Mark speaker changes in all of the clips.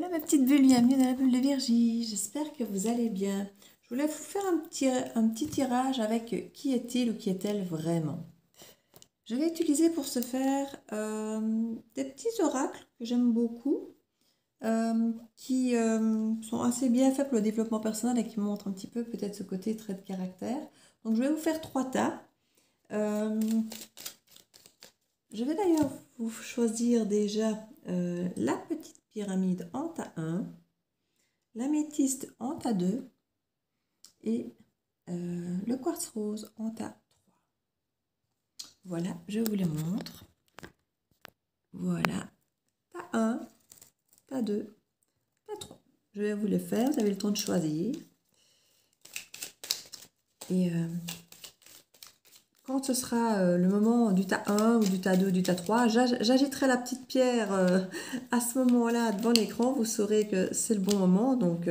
Speaker 1: Hello ma petite bulle, bienvenue dans la bulle de Virgie, j'espère que vous allez bien. Je voulais vous faire un petit tirage avec qui est-il ou qui est-elle vraiment. Je vais utiliser pour ce faire des petits oracles que j'aime beaucoup, qui sont assez bien faits pour le développement personnel et qui montrent un petit peu peut-être ce côté trait de caractère. Donc je vais vous faire 3 tas. Je vais d'ailleurs vous choisir déjà la petite pyramide en tas 1, l'améthyste en tas 2 et le quartz rose en tas 3. Voilà, je vous les montre. Voilà, tas 1, tas 2, tas 3. Je vais vous les faire, vous avez le temps de choisir. Et quand ce sera le moment du tas 1 ou du tas 2, du tas 3, j'agiterai la petite pierre à ce moment-là devant l'écran. Vous saurez que c'est le bon moment. Donc,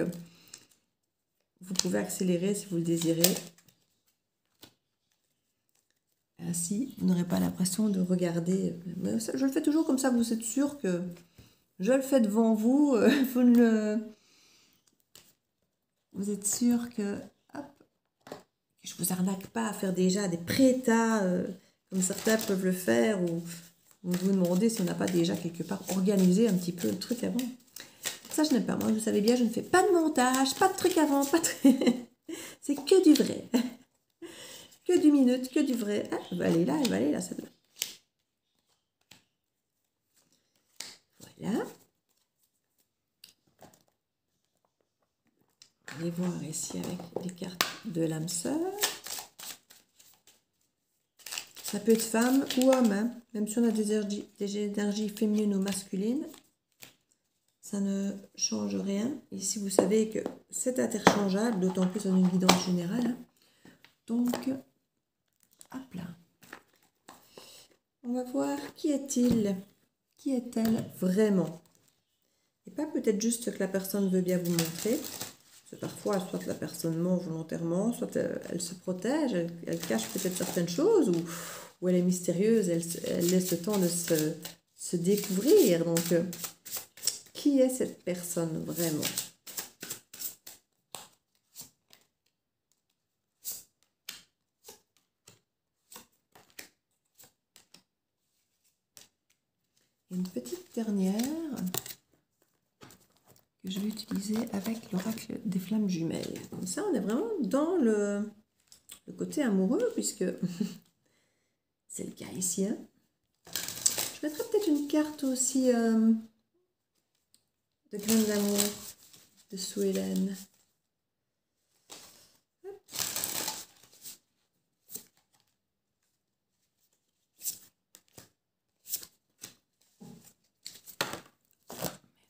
Speaker 1: vous pouvez accélérer si vous le désirez. Ainsi, vous n'aurez pas l'impression de regarder. Je le fais toujours comme ça, vous êtes sûr que je le fais devant vous. Vous êtes sûr que... je ne vous arnaque pas à faire déjà des pré-tas comme certains peuvent le faire, ou vous demandez si on n'a pas déjà quelque part organisé un petit peu le truc avant. Ça, je n'aime pas. Moi, vous savez bien, je ne fais pas de montage, pas de truc avant, pas de... C'est que du vrai. Que du minute, que du vrai. Ah, elle va aller là, celle-là. Voilà. On va voir ici avec les cartes de l'âme sœur. Ça peut être femme ou homme, hein. Même si on a des énergies féminines ou masculines, ça ne change rien. Ici, vous savez que c'est interchangeable, d'autant plus dans une guidance générale. Hein. Donc, hop là. On va voir qui est-il, qui est-elle vraiment. Et pas peut-être juste ce que la personne veut bien vous montrer. C'est parfois, soit la personne ment volontairement, soit elle se protège, elle cache peut-être certaines choses, ou elle est mystérieuse, elle laisse le temps de se découvrir. Donc, qui est cette personne vraiment? Une petite dernière que je vais utiliser avec l'oracle des flammes jumelles. Comme ça, on est vraiment dans le côté amoureux, puisque c'est le cas ici. Hein. Je mettrai peut-être une carte aussi de graines d'amour de Sue Ellen.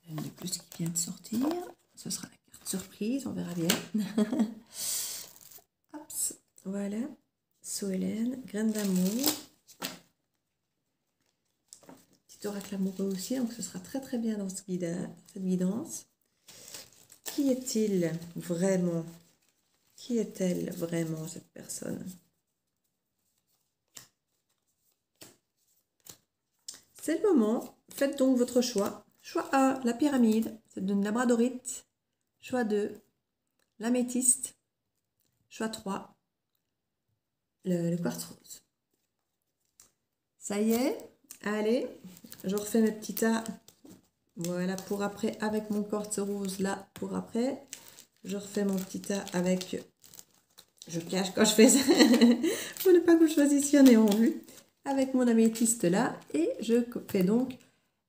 Speaker 1: Une de plus qui vient de sortir. Ce sera la carte surprise, on verra bien. Hop, voilà. Sue Ellen, graines d'amour. Petit oracle amoureux aussi, donc ce sera très très bien dans cette guidance. Qui est-il vraiment? Qui est-elle vraiment, cette personne? C'est le moment. Faites donc votre choix. Choix A, la pyramide, c'est d'une labradorite. Choix 2, l'améthyste. Choix 3, le quartz rose. Ça y est, allez, je refais mes petits tas. Voilà, pour après, avec mon quartz rose là, pour après. Je refais mon petit tas avec... Je cache quand je fais ça. Pour ne pas que vous choisissiez en ayant vu. Avec mon améthyste là. Et je fais donc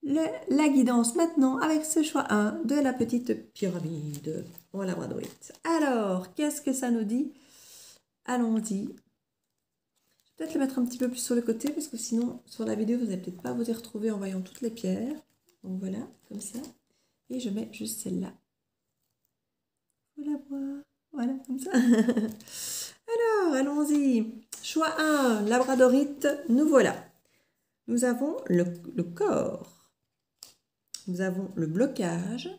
Speaker 1: la guidance maintenant avec ce choix 1 de la petite pyramide en labradorite. Alors, qu'est-ce que ça nous dit? Allons-y. Je vais peut-être le mettre un petit peu plus sur le côté parce que sinon, sur la vidéo, vous n'allez peut-être pas vous y retrouver en voyant toutes les pierres. Donc voilà, comme ça. Et je mets juste celle-là. Vous la voir. Voilà, comme ça. Alors, allons-y. Choix 1, labradorite, nous voilà. Nous avons le corps. Nous avons le blocage.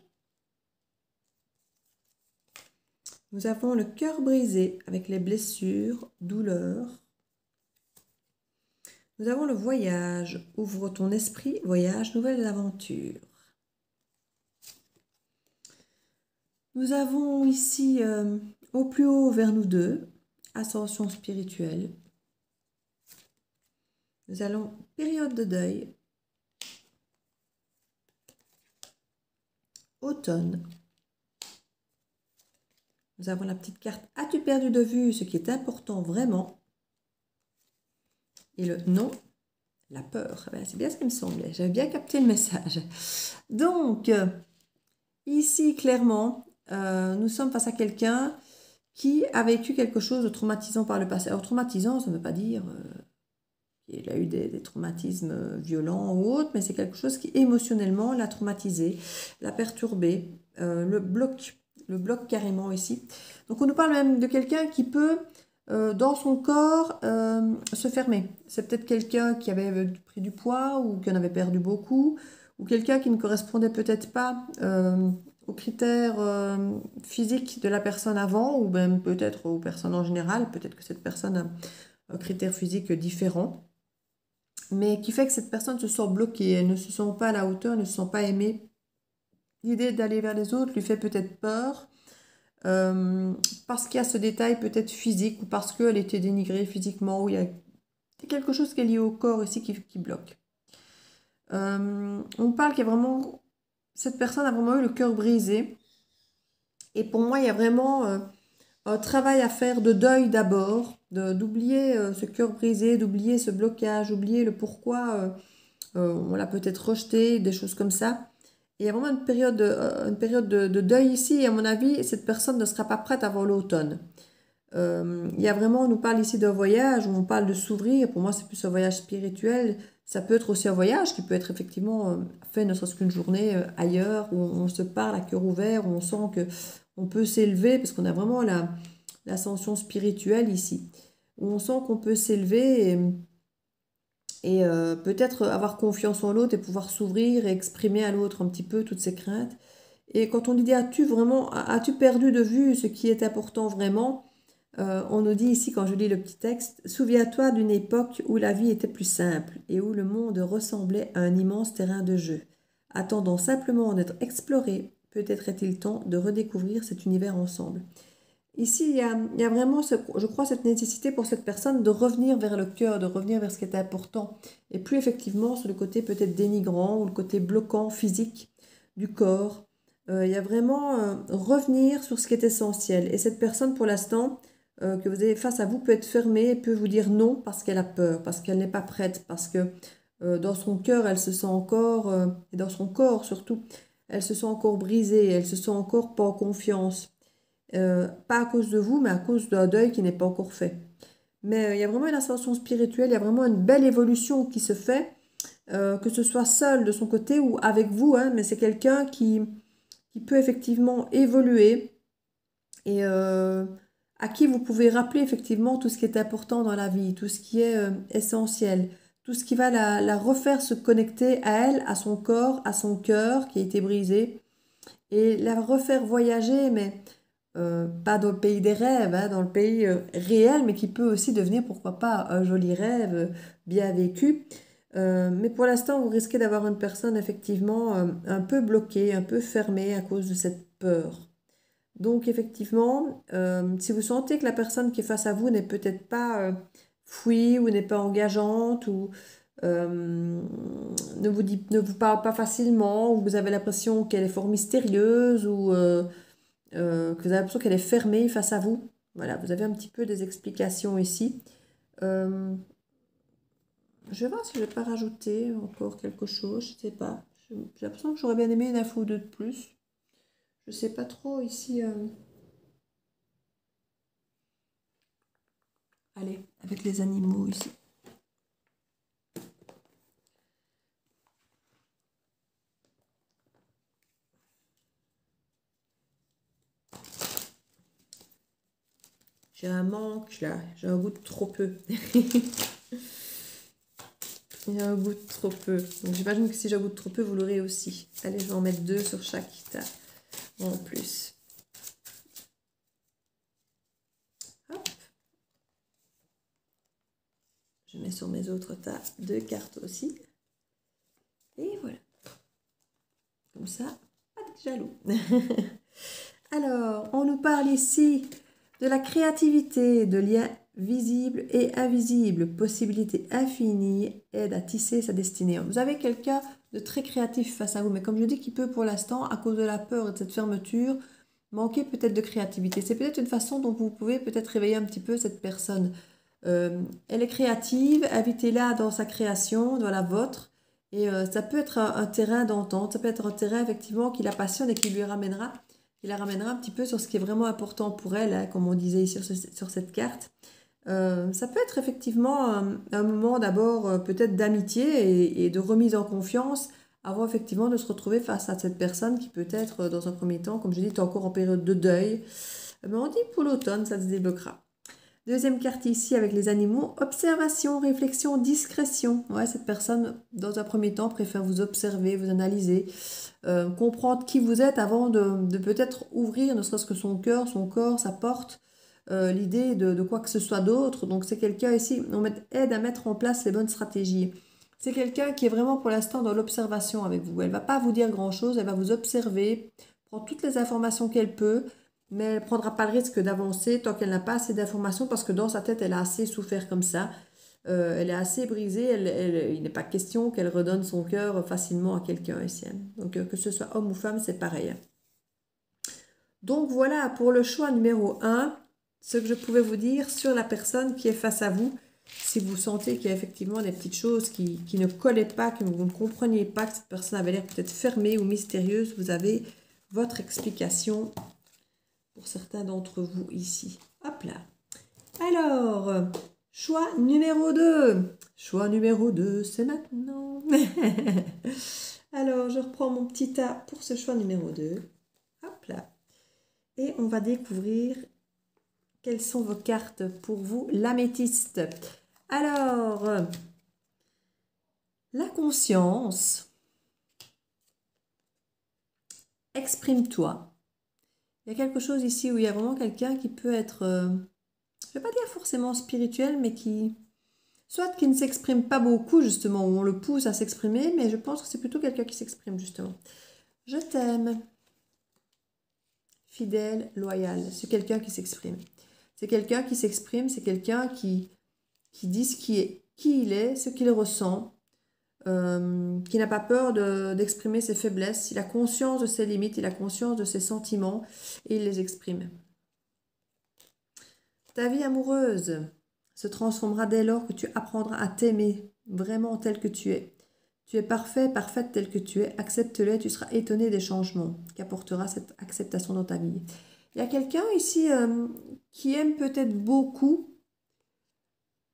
Speaker 1: Nous avons le cœur brisé avec les blessures, douleurs. Nous avons le voyage. Ouvre ton esprit, voyage, nouvelles aventures. Nous avons ici au plus haut vers nous deux, ascension spirituelle. Nous allons période de deuil, automne. Nous avons la petite carte « As-tu perdu de vue ce qui est important vraiment ?» Et le « non », la peur. Ben, c'est bien ce qui me semblait, j'avais bien capté le message. Donc, ici, clairement, nous sommes face à quelqu'un qui a vécu quelque chose de traumatisant par le passé. Alors, traumatisant, ça ne veut pas dire qu'il a eu des traumatismes violents ou autres, mais c'est quelque chose qui émotionnellement l'a traumatisé, l'a perturbé, le bloque carrément ici. Donc, on nous parle même de quelqu'un qui peut, dans son corps, se fermer. C'est peut-être quelqu'un qui avait pris du poids ou qui en avait perdu beaucoup, ou quelqu'un qui ne correspondait peut-être pas aux critères physiques de la personne avant, ou même peut-être aux personnes en général. Peut-être que cette personne a un critère physique différent, mais qui fait que cette personne se sent bloquée, elle ne se sent pas à la hauteur, elle ne se sent pas aimée. L'idée d'aller vers les autres lui fait peut-être peur, parce qu'il y a ce détail peut-être physique, ou parce qu'elle était dénigrée physiquement, ou il y a quelque chose qui est lié au corps ici qui bloque. On parle qu'il y a vraiment... Cette personne a vraiment eu le cœur brisé. Et pour moi, il y a vraiment un travail à faire de deuil d'abord, d'oublier ce cœur brisé, d'oublier ce blocage, d'oublier le pourquoi on l'a peut-être rejeté, des choses comme ça. Et il y a vraiment une période de deuil ici. Et à mon avis, cette personne ne sera pas prête avant l'automne. Il y a vraiment, on nous parle ici d'un voyage, où on parle de s'ouvrir. Pour moi, c'est plus un voyage spirituel. Ça peut être aussi un voyage qui peut être effectivement fait ne serait-ce qu'une journée ailleurs, où on se parle à cœur ouvert, où on sent que on peut s'élever, parce qu'on a vraiment l'ascension spirituelle ici, où on sent qu'on peut s'élever et peut-être avoir confiance en l'autre et pouvoir s'ouvrir et exprimer à l'autre un petit peu toutes ses craintes. Et quand on dit as-tu perdu de vue ce qui est important vraiment, on nous dit ici, quand je lis le petit texte, « Souviens-toi d'une époque où la vie était plus simple et où le monde ressemblait à un immense terrain de jeu. Attendant simplement d'être exploré, peut-être est-il temps de redécouvrir cet univers ensemble. » Ici, il y a vraiment, je crois, cette nécessité pour cette personne de revenir vers le cœur, de revenir vers ce qui est important, et plus effectivement sur le côté peut-être dénigrant ou le côté bloquant physique du corps. Il y a vraiment revenir sur ce qui est essentiel. Et cette personne, pour l'instant, que vous avez face à vous, peut être fermée, peut vous dire non parce qu'elle a peur, parce qu'elle n'est pas prête, parce que dans son cœur, elle se sent encore, et dans son corps surtout, elle se sent encore brisée, elle se sent encore pas en confiance. Pas à cause de vous, mais à cause d'un deuil qui n'est pas encore fait. Mais il y a vraiment une ascension spirituelle, il y a vraiment une belle évolution qui se fait, que ce soit seul de son côté ou avec vous, hein, mais c'est quelqu'un qui peut effectivement évoluer et à qui vous pouvez rappeler effectivement tout ce qui est important dans la vie, tout ce qui est essentiel, tout ce qui va la refaire se connecter à elle, à son corps, à son cœur qui a été brisé, et la refaire voyager, mais pas dans le pays des rêves, hein, dans le pays réel, mais qui peut aussi devenir, pourquoi pas, un joli rêve bien vécu. Mais pour l'instant, vous risquez d'avoir une personne effectivement un peu bloquée, un peu fermée à cause de cette peur. Donc effectivement, si vous sentez que la personne qui est face à vous n'est peut-être pas fouille ou n'est pas engageante ou ne vous parle pas facilement, ou vous avez l'impression qu'elle est fort mystérieuse ou que vous avez l'impression qu'elle est fermée face à vous. Voilà, vous avez un petit peu des explications ici. Je vais voir si je ne vais pas rajouter encore quelque chose, je ne sais pas. J'ai l'impression que j'aurais bien aimé une info ou deux de plus. Je ne sais pas trop ici. Allez, avec les animaux ici. J'ai un manque là, j'ai un goût de trop peu. Il y a un goût de trop peu. Donc j'imagine que si j'ai un goût de trop peu, vous l'aurez aussi. Allez, je vais en mettre 2 sur chaque tas en plus. Hop. Je mets sur mes autres tas 2 cartes aussi. Et voilà. Comme ça, pas de jaloux. Alors, on nous parle ici de la créativité, de liens visibles et invisibles, possibilités infinies, aide à tisser sa destinée. Vous avez quelqu'un de très créatif face à vous, mais comme je dis, qui peut pour l'instant, à cause de la peur et de cette fermeture, manquer peut-être de créativité. C'est peut-être une façon dont vous pouvez peut-être réveiller un petit peu cette personne. Elle est créative, invitez-la dans sa création, dans la vôtre. Et ça peut être un terrain d'entente, ça peut être un terrain effectivement qui la passionne et qui lui ramènera, qui la ramènera un petit peu sur ce qui est vraiment important pour elle, hein, comme on disait ici sur cette carte. Ça peut être effectivement un moment d'abord peut-être d'amitié et de remise en confiance avant effectivement de se retrouver face à cette personne qui peut être dans un premier temps, comme je dis, est encore en période de deuil. Mais on dit pour l'automne, ça se débloquera. Deuxième carte ici avec les animaux, observation, réflexion, discrétion. Ouais, cette personne, dans un premier temps, préfère vous observer, vous analyser, comprendre qui vous êtes avant de peut-être ouvrir, ne serait-ce que son cœur, son corps, sa porte, l'idée de quoi que ce soit d'autre. Donc c'est quelqu'un ici, on aide à mettre en place les bonnes stratégies. C'est quelqu'un qui est vraiment pour l'instant dans l'observation avec vous. Elle ne va pas vous dire grand-chose, elle va vous observer, prendre toutes les informations qu'elle peut, mais elle ne prendra pas le risque d'avancer tant qu'elle n'a pas assez d'informations parce que dans sa tête, elle a assez souffert comme ça. Elle est assez brisée. Il n'est pas question qu'elle redonne son cœur facilement à quelqu'un ici. Donc, que ce soit homme ou femme, c'est pareil. Donc, voilà pour le choix numéro 1, ce que je pouvais vous dire sur la personne qui est face à vous. Si vous sentez qu'il y a effectivement des petites choses qui ne collaient pas, que vous ne compreniez pas, que cette personne avait l'air peut-être fermée ou mystérieuse, vous avez votre explication pour certains d'entre vous ici. Hop là. Alors, choix numéro 2. Choix numéro 2, c'est maintenant. Alors, je reprends mon petit tas pour ce choix numéro 2. Hop là. Et on va découvrir quelles sont vos cartes pour vous, l'améthyste. Alors, la conscience. Exprime-toi. Il y a quelque chose ici où il y a vraiment quelqu'un qui peut être, je ne vais pas dire forcément spirituel, mais soit qui ne s'exprime pas beaucoup, justement, où on le pousse à s'exprimer, mais je pense que c'est plutôt quelqu'un qui s'exprime, justement. Je t'aime. Fidèle, loyal. C'est quelqu'un qui s'exprime. C'est quelqu'un qui s'exprime, c'est quelqu'un qui dit qui il est, ce qu'il ressent, qui n'a pas peur d'exprimer ses faiblesses. Il a conscience de ses limites, il a conscience de ses sentiments et il les exprime. Ta vie amoureuse se transformera dès lors que tu apprendras à t'aimer vraiment tel que tu es. Tu es parfait, parfaite tel que tu es. Accepte-le et tu seras étonné des changements qu'apportera cette acceptation dans ta vie. Il y a quelqu'un ici qui aime peut-être beaucoup,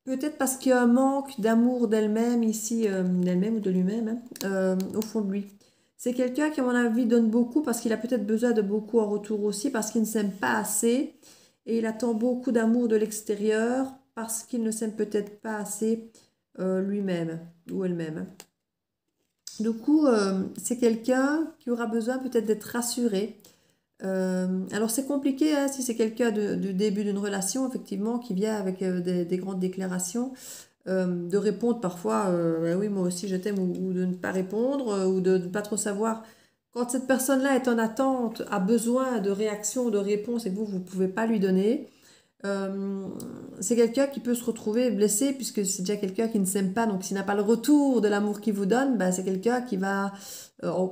Speaker 1: peut-être parce qu'il y a un manque d'amour d'elle-même ici, d'elle-même ou de lui-même, au fond de lui. C'est quelqu'un qui, à mon avis, donne beaucoup parce qu'il a peut-être besoin de beaucoup en retour aussi, parce qu'il ne s'aime pas assez. Et il attend beaucoup d'amour de l'extérieur parce qu'il ne s'aime peut-être pas assez lui-même ou elle-même. Du coup, c'est quelqu'un qui aura besoin peut-être d'être rassuré. Alors c'est compliqué hein, si c'est quelqu'un du début d'une relation, effectivement, qui vient avec des grandes déclarations, de répondre parfois, ah oui, moi aussi je t'aime, ou de ne pas répondre, ou de ne pas trop savoir. Quand cette personne-là est en attente, a besoin de réaction, de réponse, et que vous ne pouvez pas lui donner, c'est quelqu'un qui peut se retrouver blessé, puisque c'est déjà quelqu'un qui ne s'aime pas, donc s'il n'a pas le retour de l'amour qu'il vous donne, ben, c'est quelqu'un qui va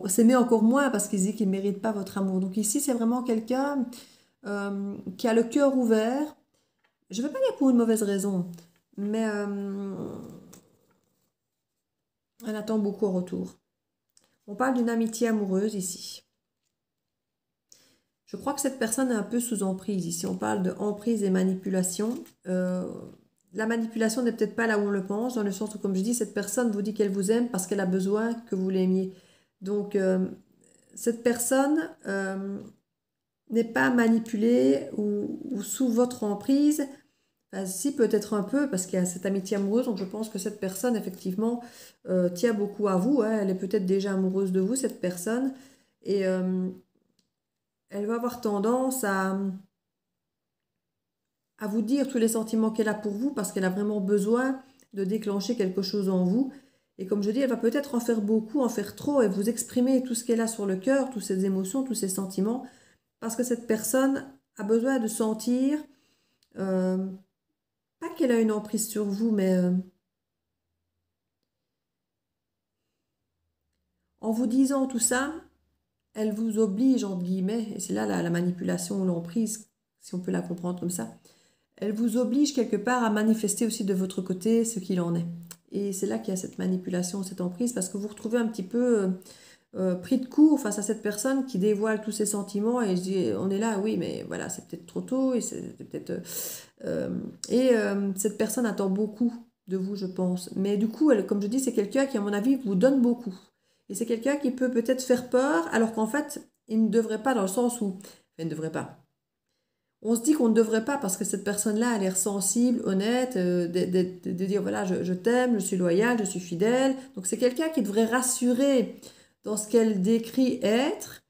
Speaker 1: s'aimer encore moins, parce qu'il dit qu'il ne mérite pas votre amour. Donc ici, c'est vraiment quelqu'un qui a le cœur ouvert, je ne veux pas dire pour une mauvaise raison, mais elle attend beaucoup en retour. On parle d'une amitié amoureuse ici. Je crois que cette personne est un peu sous emprise. Ici, on parle de emprise et manipulation. La manipulation n'est peut-être pas là où on le pense, dans le sens où, comme je dis, cette personne vous dit qu'elle vous aime parce qu'elle a besoin que vous l'aimiez. Donc, cette personne n'est pas manipulée ou sous votre emprise. Enfin, si, peut-être un peu, parce qu'il y a cette amitié amoureuse. Donc, je pense que cette personne, effectivement, tient beaucoup à vous. Hein. Elle est peut-être déjà amoureuse de vous, cette personne. Et elle va avoir tendance à vous dire tous les sentiments qu'elle a pour vous parce qu'elle a vraiment besoin de déclencher quelque chose en vous. Et comme je dis, elle va peut-être en faire beaucoup, en faire trop et vous exprimer tout ce qu'elle a sur le cœur, toutes ses émotions, tous ses sentiments parce que cette personne a besoin de sentir, pas qu'elle a une emprise sur vous, mais en vous disant tout ça, elle vous oblige, entre guillemets, et c'est là la manipulation ou l'emprise, si on peut la comprendre comme ça, elle vous oblige quelque part à manifester aussi de votre côté ce qu'il en est. Et c'est là qu'il y a cette manipulation, cette emprise, parce que vous vous retrouvez un petit peu pris de court face à cette personne qui dévoile tous ses sentiments, et je dis, on est là, oui, mais voilà, c'est peut-être trop tôt, et c'est peut-être... cette personne attend beaucoup de vous, je pense. Mais du coup, elle, comme je dis, c'est quelqu'un qui, à mon avis, vous donne beaucoup. Et c'est quelqu'un qui peut peut-être faire peur, alors qu'en fait, il ne devrait pas, dans le sens où... Il ne devrait pas. On se dit qu'on ne devrait pas parce que cette personne-là a l'air sensible, honnête, de dire voilà, je t'aime, je suis loyale, je suis fidèle. Donc c'est quelqu'un qui devrait rassurer dans ce qu'elle décrit être,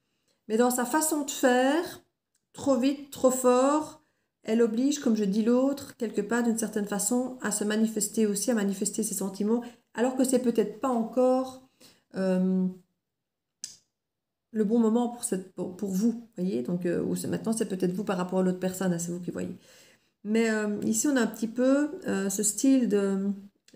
Speaker 1: mais dans sa façon de faire, trop vite, trop fort, elle oblige, comme je dis l'autre, quelque part d'une certaine façon, à se manifester aussi, à manifester ses sentiments, alors que c'est peut-être pas encore le bon moment pour vous, voyez. Donc maintenant c'est peut-être vous par rapport à l'autre personne, hein, c'est vous qui voyez. Mais ici on a un petit peu ce style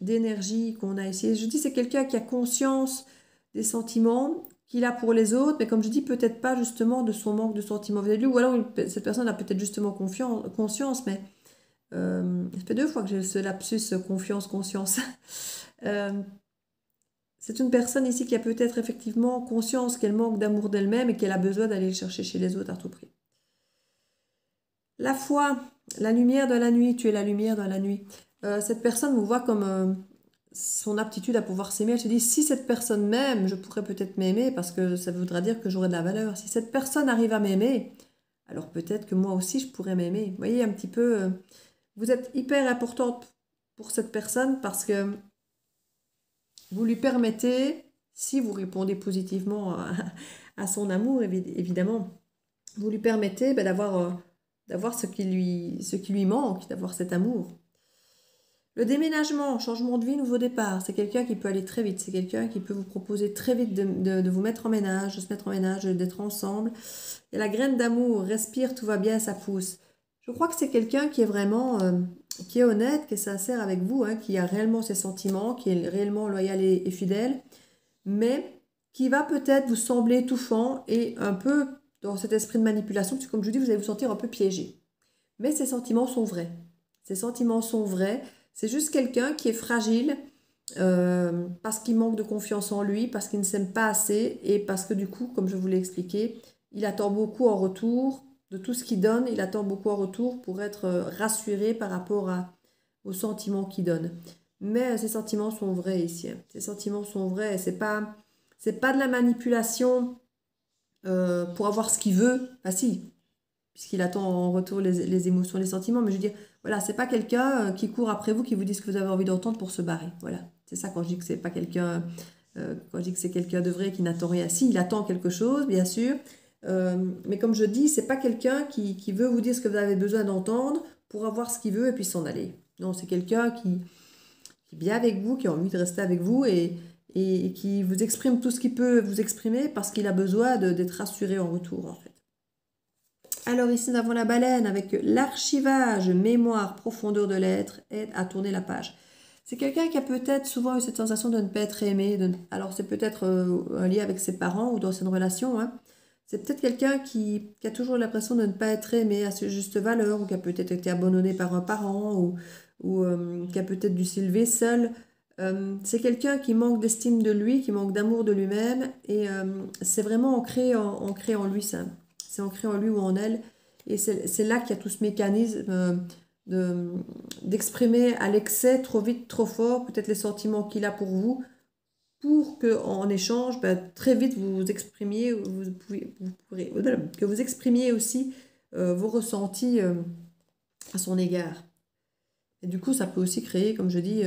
Speaker 1: d'énergie qu'on a ici. Je dis c'est quelqu'un qui a conscience des sentiments qu'il a pour les autres, mais comme je dis, peut-être pas justement de son manque de sentiments vis-à-vis de lui, ou alors cette personne a peut-être justement conscience, mais ça fait 2 fois que j'ai ce lapsus confiance, conscience. C'est une personne ici qui a peut-être effectivement conscience qu'elle manque d'amour d'elle-même et qu'elle a besoin d'aller le chercher chez les autres à tout prix. La foi, la lumière de la nuit, tu es la lumière dans la nuit. Cette personne vous voit comme son aptitude à pouvoir s'aimer. Elle se dit, si cette personne m'aime, je pourrais peut-être m'aimer parce que ça voudra dire que j'aurai de la valeur. Si cette personne arrive à m'aimer, alors peut-être que moi aussi je pourrais m'aimer. Vous voyez un petit peu, vous êtes hyper importante pour cette personne parce que vous lui permettez, si vous répondez positivement à son amour, évidemment, vous lui permettez d'avoir ce qui lui manque, d'avoir cet amour. Le déménagement, changement de vie, nouveau départ, c'est quelqu'un qui peut aller très vite, c'est quelqu'un qui peut vous proposer très vite de vous mettre en ménage, de se mettre en ménage, d'être ensemble. Il y a la graine d'amour, respire, tout va bien, ça pousse. Je crois que c'est quelqu'un qui est vraiment, qui est honnête, qui est sincère avec vous, hein, qui a réellement ses sentiments, qui est réellement loyal et fidèle, mais qui va peut-être vous sembler étouffant et un peu dans cet esprit de manipulation, parce que comme je vous dis, vous allez vous sentir un peu piégé. Mais ces sentiments sont vrais. Ces sentiments sont vrais. C'est juste quelqu'un qui est fragile parce qu'il manque de confiance en lui, parce qu'il ne s'aime pas assez et parce que du coup, comme je vous l'ai expliqué, il attend beaucoup en retour de tout ce qu'il donne. Il attend beaucoup en retour pour être rassuré par rapport aux sentiments qu'il donne. Mais ces sentiments sont vrais ici. Hein. Ces sentiments sont vrais. C'est pas de la manipulation pour avoir ce qu'il veut. Ah si, puisqu'il attend en retour les émotions, les sentiments. Mais je veux dire, voilà, c'est pas quelqu'un qui court après vous, qui vous dit ce que vous avez envie d'entendre pour se barrer. Voilà, c'est ça quand je dis que c'est pas quelqu'un, quand je dis que c'est quelqu'un de vrai qui n'attend rien. Si, il attend quelque chose, bien sûr. Mais comme je dis, c'est pas quelqu'un qui veut vous dire ce que vous avez besoin d'entendre pour avoir ce qu'il veut et puis s'en aller. Non, c'est quelqu'un qui est bien avec vous, qui a envie de rester avec vous et qui vous exprime tout ce qu'il peut vous exprimer parce qu'il a besoin d'être rassuré en retour, en fait. Alors ici, nous avons la baleine avec l'archivage, mémoire, profondeur de l'être, aide à tourner la page. C'est quelqu'un qui a peut-être souvent eu cette sensation de ne pas être aimé. Alors c'est peut-être un lien avec ses parents ou dans une relation. Hein. C'est peut-être quelqu'un qui a toujours l'impression de ne pas être aimé à sa juste valeur ou qui a peut-être été abandonné par un parent ou qui a peut-être dû s'élever seul. C'est quelqu'un qui manque d'estime de lui, qui manque d'amour de lui-même et c'est vraiment ancré en lui ça. C'est ancré en lui ou en elle. Et c'est là qu'il y a tout ce mécanisme d'exprimer à l'excès, trop vite, trop fort, peut-être les sentiments qu'il a pour vous, pour qu'en échange, très vite, vous exprimiez, que vous exprimiez aussi vos ressentis à son égard. Et du coup, ça peut aussi créer, comme je dis,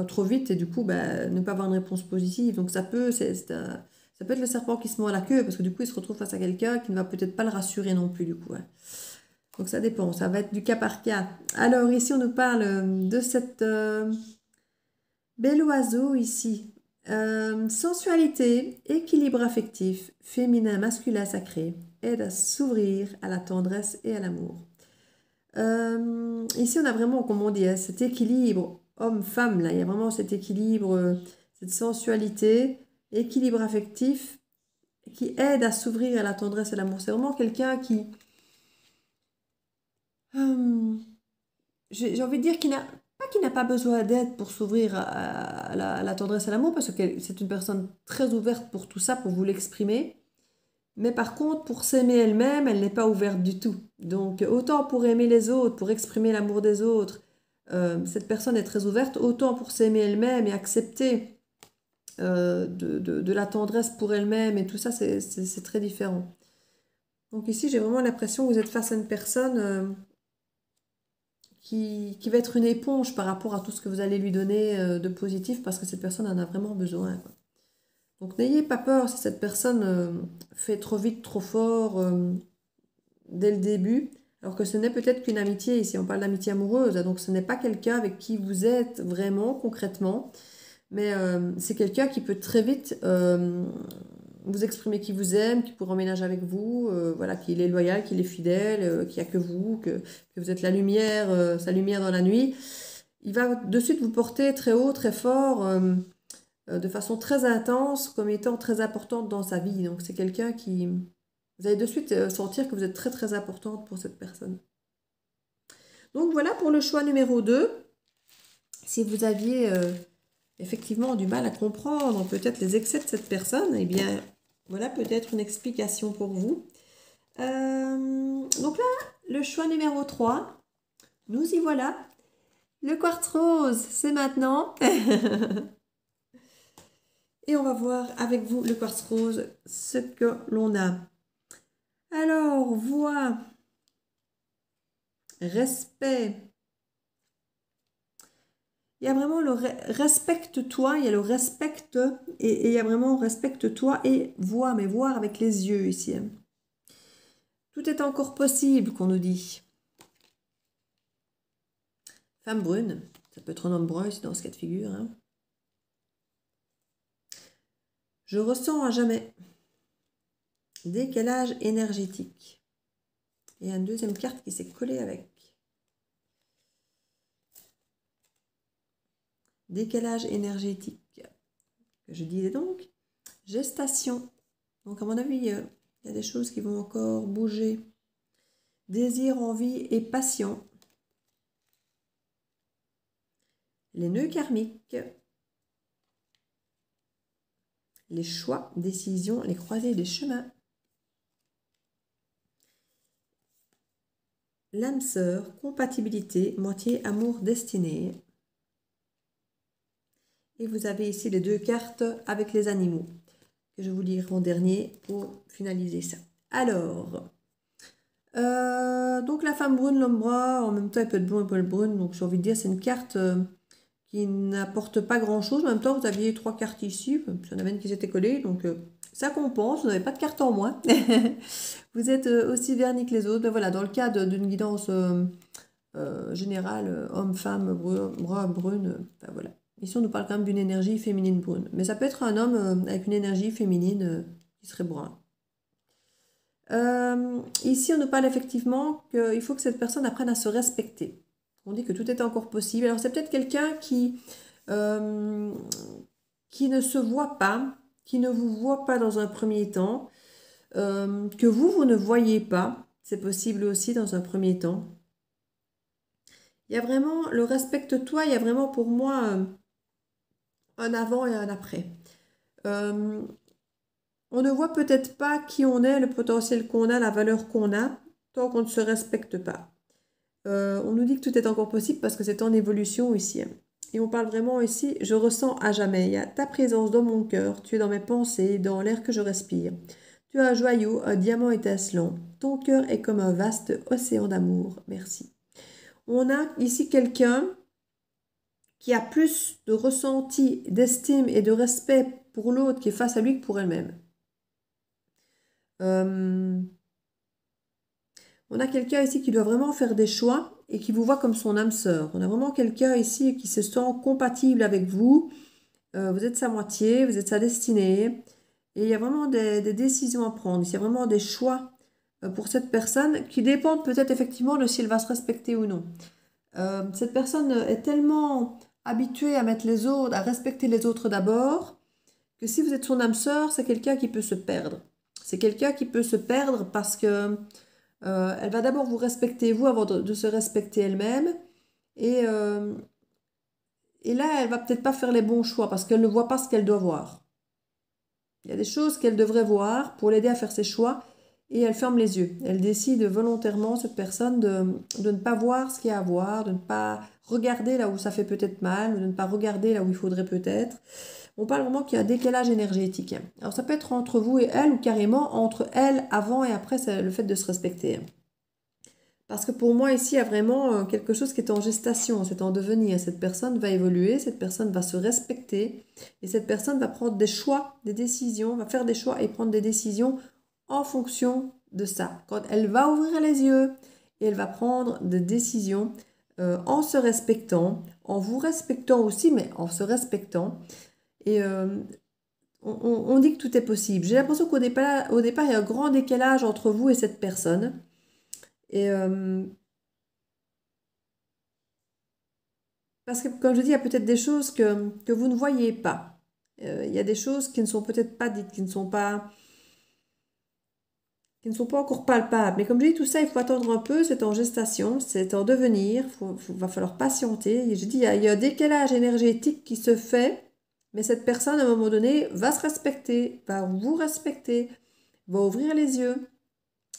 Speaker 1: trop vite et du coup, ne pas avoir une réponse positive. Donc ça peut être le serpent qui se mord la queue parce que du coup, il se retrouve face à quelqu'un qui ne va peut-être pas le rassurer non plus du coup. Hein. Donc ça dépend, ça va être du cas par cas. Alors ici, on nous parle de cette bel oiseau ici. Sensualité, équilibre affectif, féminin, masculin, sacré, aide à s'ouvrir à la tendresse et à l'amour. Ici, on a vraiment, comme on dit, hein, cet équilibre homme-femme, là, il y a vraiment cet équilibre, cette sensualité, équilibre affectif qui aide à s'ouvrir à la tendresse et à l'amour. C'est vraiment quelqu'un qui, j'ai envie de dire, qui n'a pas besoin d'aide pour s'ouvrir à la tendresse et à l'amour, parce que c'est une personne très ouverte pour tout ça, pour vous l'exprimer. Mais par contre, pour s'aimer elle-même, elle n'est pas ouverte du tout. Donc, autant pour aimer les autres, pour exprimer l'amour des autres, cette personne est très ouverte, autant pour s'aimer elle-même et accepter de la tendresse pour elle-même et tout ça, c'est très différent. Donc ici, j'ai vraiment l'impression que vous êtes face à une personne qui va être une éponge par rapport à tout ce que vous allez lui donner de positif, parce que cette personne en a vraiment besoin, quoi. Donc n'ayez pas peur si cette personne fait trop vite, trop fort dès le début, alors que ce n'est peut-être qu'une amitié, ici on parle d'amitié amoureuse, hein, donc ce n'est pas quelqu'un avec qui vous êtes vraiment concrètement, mais c'est quelqu'un qui peut très vite vous exprimer qu'il vous aime, qui pourra emménager avec vous, voilà, qu'il est loyal, qu'il est fidèle, qu'il n'y a que vous, que vous êtes la lumière, sa lumière dans la nuit. Il va de suite vous porter très haut, très fort, de façon très intense, comme étant très importante dans sa vie. Donc c'est quelqu'un qui... Vous allez de suite sentir que vous êtes très très importante pour cette personne. Donc voilà pour le choix numéro 2. Si vous aviez effectivement du mal à comprendre peut-être les excès de cette personne, eh bien voilà peut-être une explication pour vous. Donc là, le choix numéro 3, nous y voilà. Le quartz rose, c'est maintenant. Et on va voir avec vous, le quartz rose, ce que l'on a. Alors, voix, respect. Il y a vraiment le respecte-toi, il y a le respecte, et il y a vraiment respecte-toi et vois, mais voir avec les yeux ici. Tout est encore possible, qu'on nous dit. Femme brune, ça peut être un homme brun dans ce cas de figure. Hein. Je ressens à jamais. Décalage énergétique. Il y a une deuxième carte qui s'est collée avec. Décalage énergétique. Je disais donc, gestation. Donc à mon avis, il y a des choses qui vont encore bouger. Désir, envie et passion. Les nœuds karmiques. Les choix, décisions, les croisées des chemins. L'âme sœur, compatibilité, moitié, amour, destinée. Et vous avez ici les deux cartes avec les animaux, que je vous lirai en dernier pour finaliser ça. Alors, donc la femme brune, l'homme brun, en même temps elle peut être blond et peut être brune, donc j'ai envie de dire c'est une carte qui n'apporte pas grand-chose. En même temps, vous aviez 3 cartes ici, il y en avait une qui s'était collée, donc ça compense, vous n'avez pas de carte en moins. Vous êtes aussi vernis que les autres, mais voilà, dans le cadre d'une guidance générale, homme, femme, brun, brune, ben voilà. Ici, on nous parle quand même d'une énergie féminine brune. Mais ça peut être un homme avec une énergie féminine qui serait brun. Ici, on nous parle effectivement qu'il faut que cette personne apprenne à se respecter. On dit que tout est encore possible. Alors, c'est peut-être quelqu'un qui ne se voit pas, qui ne vous voit pas dans un premier temps, que vous ne voyez pas. C'est possible aussi dans un premier temps. Il y a vraiment le respecte-toi, il y a vraiment pour moi un avant et un après. On ne voit peut-être pas qui on est, le potentiel qu'on a, la valeur qu'on a, tant qu'on ne se respecte pas. On nous dit que tout est encore possible parce que c'est en évolution ici. Et on parle vraiment ici, je ressens à jamais. Il y a ta présence dans mon cœur, tu es dans mes pensées, dans l'air que je respire. Tu es un joyau, un diamant étincelant. Ton cœur est comme un vaste océan d'amour. Merci. On a ici quelqu'un qui a plus de ressenti, d'estime et de respect pour l'autre qui est face à lui que pour elle-même. On a quelqu'un ici qui doit vraiment faire des choix et qui vous voit comme son âme sœur. On a vraiment quelqu'un ici qui se sent compatible avec vous Vous êtes sa moitié, vous êtes sa destinée. Et il y a vraiment des décisions à prendre. Il y a vraiment des choix pour cette personne qui dépendent peut-être effectivement de si elle va se respecter ou non. Cette personne est tellement habituée à mettre les autres, à respecter les autres d'abord, que si vous êtes son âme sœur, c'est quelqu'un qui peut se perdre. C'est quelqu'un qui peut se perdre parce que elle va d'abord vous respecter vous avant de se respecter elle-même. Et, euh, et là, elle va peut-être pas faire les bons choix parce qu'elle ne voit pas ce qu'elle doit voir. Il y a des choses qu'elle devrait voir pour l'aider à faire ses choix et elle ferme les yeux. Elle décide volontairement, cette personne, de ne pas voir ce qu'il y a à voir, de ne pas regarder là où ça fait peut-être mal, de ne pas regarder là où il faudrait peut-être. On parle vraiment qu'il y a un décalage énergétique. Alors ça peut être entre vous et elle ou carrément entre elle avant et après, c'est le fait de se respecter. Parce que pour moi, ici, il y a vraiment quelque chose qui est en gestation, c'est en devenir. Cette personne va évoluer, cette personne va se respecter et cette personne va prendre des choix, des décisions, va faire des choix et prendre des décisions en fonction de ça. Quand elle va ouvrir les yeux et elle va prendre des décisions en se respectant, en vous respectant aussi, mais en se respectant. Et on dit que tout est possible. J'ai l'impression qu'au départ, il y a un grand décalage entre vous et cette personne. Et parce que, comme je dis, il y a peut-être des choses que vous ne voyez pas. Il y a des choses qui ne sont peut-être pas dites, qui ne sont pas encore palpables. Mais comme je dis, tout ça, il faut attendre un peu. C'est en gestation, c'est en devenir. Va falloir patienter. Et je dis, il y a un décalage énergétique qui se fait. Mais cette personne, à un moment donné, va se respecter, va vous respecter, va ouvrir les yeux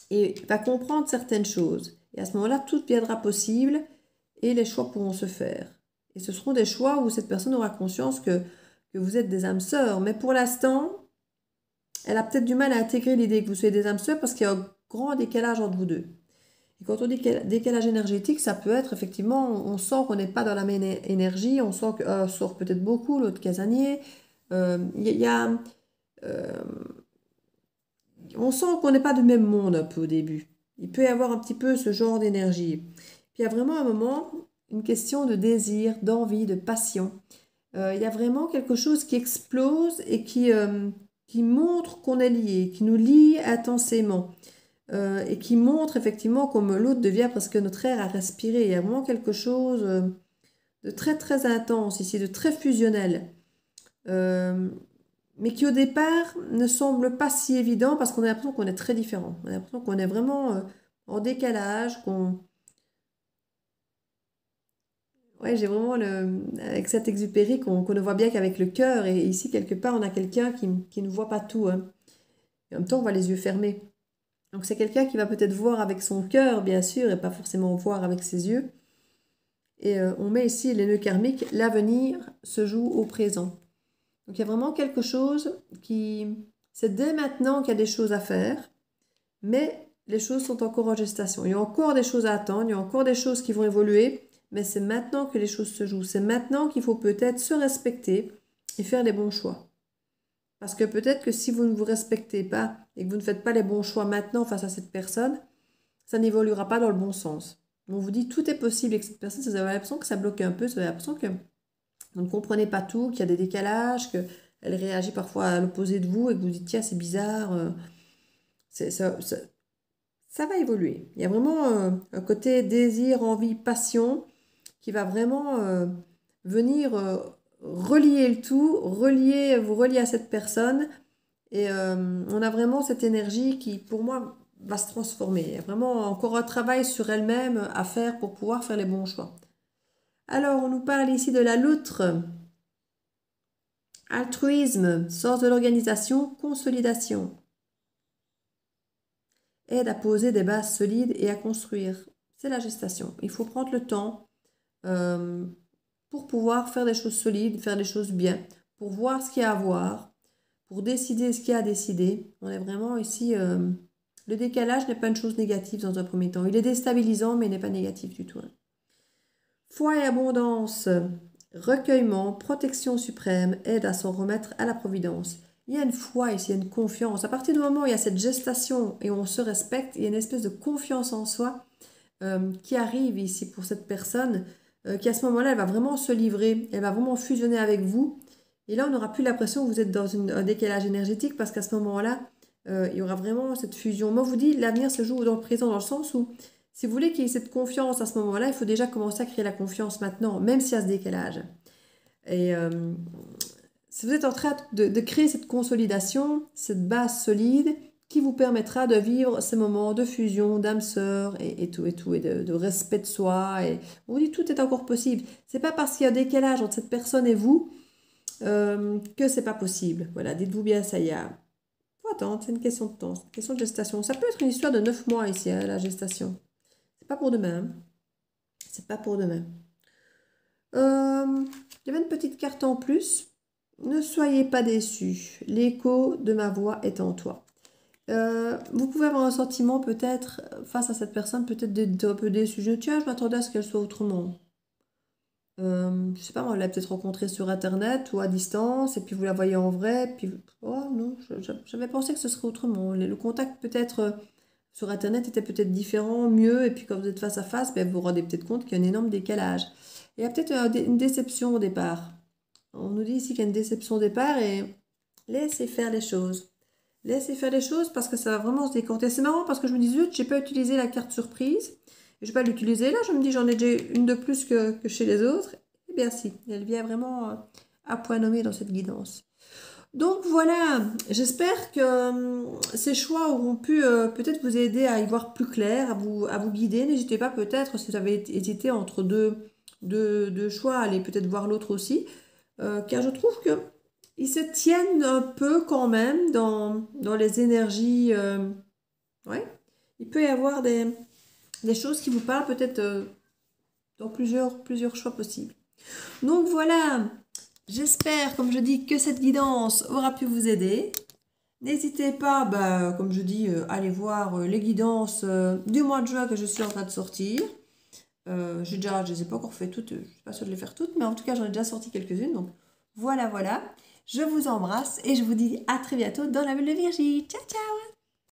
Speaker 1: et va comprendre certaines choses. Et à ce moment-là, tout deviendra possible et les choix pourront se faire. Et ce seront des choix où cette personne aura conscience que vous êtes des âmes sœurs. Mais pour l'instant, elle a peut-être du mal à intégrer l'idée que vous soyez des âmes sœurs parce qu'il y a un grand décalage entre vous deux. Et quand on dit décalage énergétique, ça peut être effectivement, on sent qu'on n'est pas dans la même énergie, on sent qu'un sort peut-être beaucoup, l'autre casanier. Euh, on sent qu'on n'est pas du même monde un peu au début. Il peut y avoir un petit peu ce genre d'énergie. Puis il y a vraiment un moment, une question de désir, d'envie, de passion. Il y a vraiment quelque chose qui explose et qui montre qu'on est lié, qui nous lie intensément. Et qui montre effectivement comme l'autre devient presque notre air à respirer. Il y a vraiment quelque chose de très très intense ici, de très fusionnel. Euh, mais qui au départ ne semble pas si évident parce qu'on a l'impression qu'on est très différents. On a l'impression qu'on est vraiment en décalage, qu'on... Ouais, j'ai vraiment avec cet Exupéry qu'on ne voit bien qu'avec le cœur. Et ici, quelque part, on a quelqu'un qui ne voit pas tout, hein. Et en même temps, on voit les yeux fermés. Donc c'est quelqu'un qui va peut-être voir avec son cœur, bien sûr, et pas forcément voir avec ses yeux. Et on met ici les nœuds karmiques, l'avenir se joue au présent. Donc il y a vraiment quelque chose qui... C'est dès maintenant qu'il y a des choses à faire, mais les choses sont encore en gestation. Il y a encore des choses à attendre, il y a encore des choses qui vont évoluer, mais c'est maintenant que les choses se jouent. C'est maintenant qu'il faut peut-être se respecter et faire les bons choix. Parce que peut-être que si vous ne vous respectez pas et que vous ne faites pas les bons choix maintenant face à cette personne, ça n'évoluera pas dans le bon sens. On vous dit tout est possible avec cette personne, vous avez l'impression que ça bloque un peu, vous avez l'impression que vous ne comprenez pas tout, qu'il y a des décalages, qu'elle réagit parfois à l'opposé de vous et que vous dites tiens c'est bizarre, ça va évoluer. Il y a vraiment un côté désir, envie, passion qui va vraiment venir relier le tout, vous relier à cette personne. Et on a vraiment cette énergie qui, pour moi, va se transformer. Il y a vraiment encore un travail sur elle-même à faire pour pouvoir faire les bons choix. Alors, on nous parle ici de la loutre. Altruisme, sens de l'organisation, consolidation. Aide à poser des bases solides et à construire. C'est la gestation. Il faut prendre le temps euh, pour pouvoir faire des choses solides, faire des choses bien, pour voir ce qu'il y a à voir, pour décider ce qu'il y a à décider. On est vraiment ici... le décalage n'est pas une chose négative dans un premier temps. Il est déstabilisant, mais il n'est pas négatif du tout, hein. Foi et abondance, recueillement, protection suprême, aide à s'en remettre à la providence. Il y a une foi ici, il y a une confiance. À partir du moment où il y a cette gestation et où on se respecte, il y a une espèce de confiance en soi qui arrive ici pour cette personne, qui à ce moment-là, elle va vraiment se livrer, elle va vraiment fusionner avec vous. Et là, on n'aura plus l'impression que vous êtes dans un décalage énergétique parce qu'à ce moment-là, il y aura vraiment cette fusion. Moi, je vous dis, l'avenir se joue dans le présent, dans le sens où, si vous voulez qu'il y ait cette confiance à ce moment-là, il faut déjà commencer à créer la confiance maintenant, même s'il y a ce décalage. Et si vous êtes en train de créer cette consolidation, cette base solide, qui vous permettra de vivre ces moments de fusion, d'âme sœur et tout, et de respect de soi. Et on vous dit, tout est encore possible. C'est pas parce qu'il y a un décalage entre cette personne et vous que c'est pas possible. Voilà, dites-vous bien, ça y est. Faut attendre, c'est une question de temps, c'est une question de gestation. Ça peut être une histoire de 9 mois ici, hein, la gestation. C'est pas pour demain. Hein. C'est pas pour demain. Il y avait une petite carte en plus. Ne soyez pas déçus. L'écho de ma voix est en toi. Vous pouvez avoir un sentiment peut-être face à cette personne, peut-être d'être un peu déçu. Tiens, je m'attendais à ce qu'elle soit autrement. Je sais pas, on l'a peut-être rencontrée sur internet ou à distance, et puis vous la voyez en vrai, puis oh non, j'avais pensé que ce serait autrement. Le contact peut-être sur internet était peut-être différent, mieux, et puis quand vous êtes face à face, ben, vous vous rendez peut-être compte qu'il y a un énorme décalage. Il y a peut-être une déception au départ. On nous dit ici qu'il y a une déception au départ, et laissez faire les choses. Laissez faire les choses parce que ça va vraiment se décanter. C'est marrant parce que je me dis, zut, j'ai pas utilisé la carte surprise. Je vais pas l'utiliser là, je me dis j'en ai déjà une de plus que chez les autres. Eh bien si, elle vient vraiment à point nommé dans cette guidance. Donc voilà, j'espère que ces choix auront pu peut-être vous aider à y voir plus clair, à vous guider. N'hésitez pas peut-être, si vous avez hésité entre deux choix, à aller peut-être voir l'autre aussi. Car je trouve que ils se tiennent un peu quand même dans les énergies. Ouais, il peut y avoir des choses qui vous parlent peut-être dans plusieurs choix possibles. Donc voilà, j'espère, comme je dis, que cette guidance aura pu vous aider. N'hésitez pas, bah, comme je dis, aller voir les guidances du mois de juin que je suis en train de sortir. Je ne les ai pas encore fait toutes, je ne suis pas sûre de les faire toutes, mais en tout cas, j'en ai déjà sorti quelques-unes. Donc voilà. Je vous embrasse et je vous dis à très bientôt dans la bulle de Virginie. Ciao, ciao!